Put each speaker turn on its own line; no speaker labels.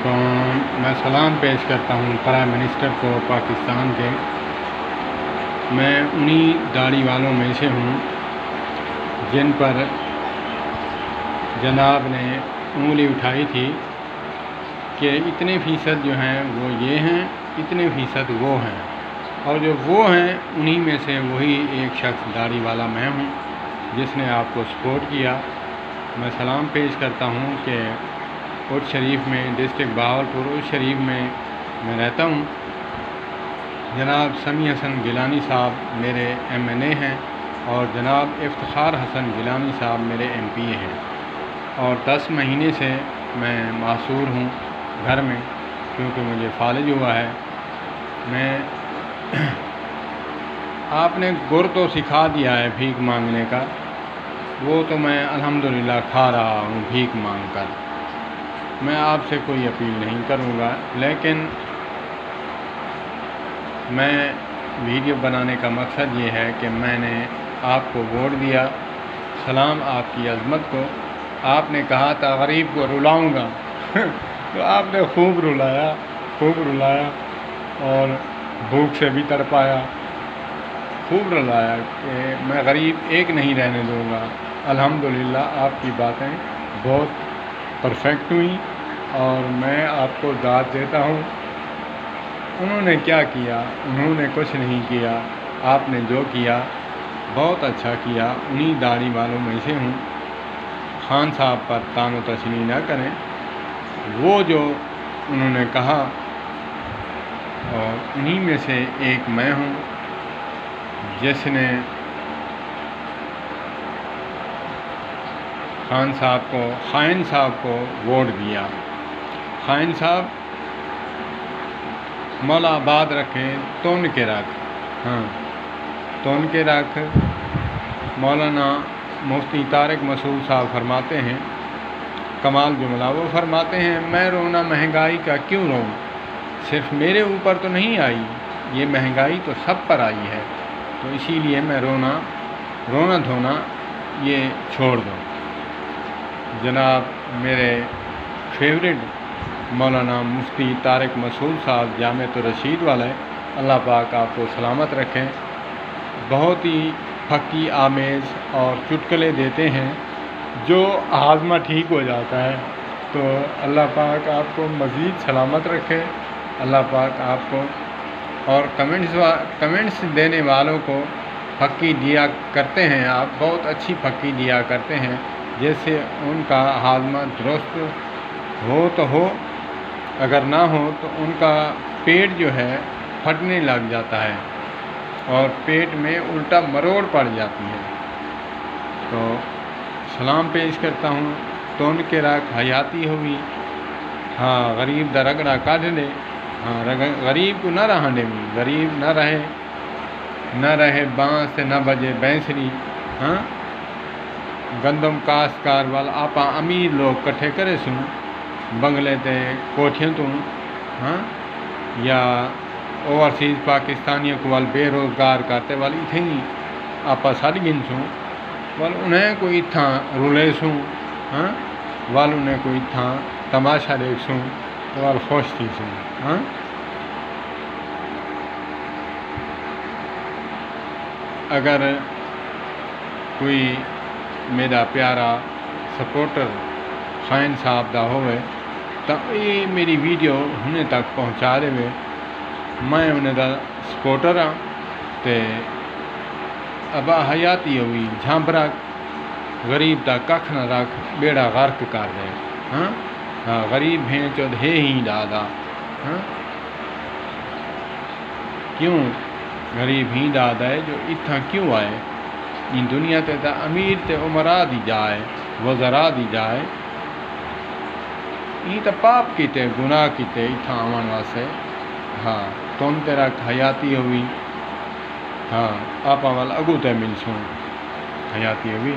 تو میں سلام پیش کرتا ہوں پرائم منسٹر کو پاکستان کے۔ میں انہی داڑھی والوں میں سے ہوں جن پر جناب نے انگلی اٹھائی تھی کہ اتنے فیصد جو ہیں وہ یہ ہیں، اتنے فیصد وہ ہیں، اور جو وہ ہیں انہی میں سے وہی ایک شخص داڑھی والا میں ہوں جس نے آپ کو سپورٹ کیا۔ میں سلام پیش کرتا ہوں کہ اٹ شریف میں، ڈسٹرکٹ بہاولپور اٹ شریف میں رہتا ہوں۔ جناب سمیع حسن گیلانی صاحب میرے ایم این اے ہیں اور جناب افتخار حسن گیلانی صاحب میرے ایم پی اے ہیں، اور 10 مہینے سے میں معذور ہوں گھر میں کیونکہ مجھے فالج ہوا ہے۔ میں آپ نے گر تو سکھا دیا ہے بھیک مانگنے کا، وہ تو میں الحمدللہ کھا رہا ہوں بھیک مانگ کر۔ میں آپ سے کوئی اپیل نہیں کروں گا، لیکن میں ویڈیو بنانے کا مقصد یہ ہے کہ میں نے آپ کو ووٹ دیا، سلام آپ کی عظمت کو۔ آپ نے کہا تھا غریب کو رلاؤں گا تو آپ نے خوب رلایا اور بھوک سے بھی تڑپایا، خوب رلایا کہ میں غریب ایک نہیں رہنے دوں گا۔ الحمدللہ آپ کی باتیں بہت پرفیکٹ ہوئیں اور میں آپ کو داد دیتا ہوں۔ انہوں نے کیا کیا؟ انہوں نے کچھ نہیں کیا۔ آپ نے جو کیا بہت اچھا کیا۔ انہی داڑھی والوں میں سے ہوں۔ خان صاحب پر طعن و تشنیع نہ کریں، وہ جو انہوں نے کہا اور انہی میں سے ایک میں ہوں جس نے خان صاحب کو ووٹ دیا۔ خائن صاحب مولا آباد رکھیں، تون کے رکھ، تون کے رکھ۔ مولانا مفتی طارق مسعود صاحب فرماتے ہیں کمال جملہ، وہ فرماتے ہیں میں رونا مہنگائی کا کیوں روں، صرف میرے اوپر تو نہیں آئی، یہ مہنگائی تو سب پر آئی ہے، تو اسی لیے میں رونا دھونا یہ چھوڑ دو۔ جناب میرے فیورٹ مولانا مفتی طارق مسعود صاحب جامعۃ الرشید والے، اللہ پاک آپ کو سلامت رکھیں، بہت ہی پھکی آمیز اور چٹکلے دیتے ہیں جو ہاضمہ ٹھیک ہو جاتا ہے، تو اللہ پاک آپ کو مزید سلامت رکھے، اللہ پاک آپ کو، اور کمنٹس دینے والوں کو پھکی دیا کرتے ہیں، آپ بہت اچھی پھکی دیا کرتے ہیں جس سے ان کا ہاضمہ درست ہو تو ہو، اگر نہ ہو تو ان کا پیٹ جو ہے پھٹنے لگ جاتا ہے اور پیٹ میں الٹا مروڑ پڑ جاتی ہے۔ تو سلام پیش کرتا ہوں، تون کے رکھ حیاتی ہوئی، غریب دا رگڑا کاٹ لے، غریب کو نہ رہنے میں، غریب نہ رہے بانس سے نہ بجے بینسری، گندم کاشتکار والا آپا امیر لوگ کٹھے کرے سوں بنگلے تے کوٹھیاں تو، یا اوورسیز پاکستانیوں کو وال بے روزگار کرتے والی تھیں آپا سڑ گن سوں وال انہیں کوئی تھا رولے سوں، وال انہیں کوئی تھا تماشا دیکھ سوں تو وال خوش تھی سوں۔ اگر کوئی میرا پیارا سپورٹر خائن صاحب دا ہوئے تو یہ میری ویڈیو انہیں تک پہنچا دے، میں انہیں دا سپورٹر ہاں، تے ابا حیاتی ہوئی جھانپ رکھ، غریب دا ککھ نہ رکھ، بیڑا غرق کر دے، غریب ہیں چود ہے ہی دادا، کیوں غریب ہی دادا ہے جو اتھا کیوں آئے، ان دنیا تے تا امیر تے عمرہ دی جائے، وزراء دی جائے، یہ تا پاپ کیتے گناہ کیتے اتھا آمان واسے، تون تے رکھ حیاتی ہوئی، آپا والا اگو تے مل سوں حیاتی ہوئی۔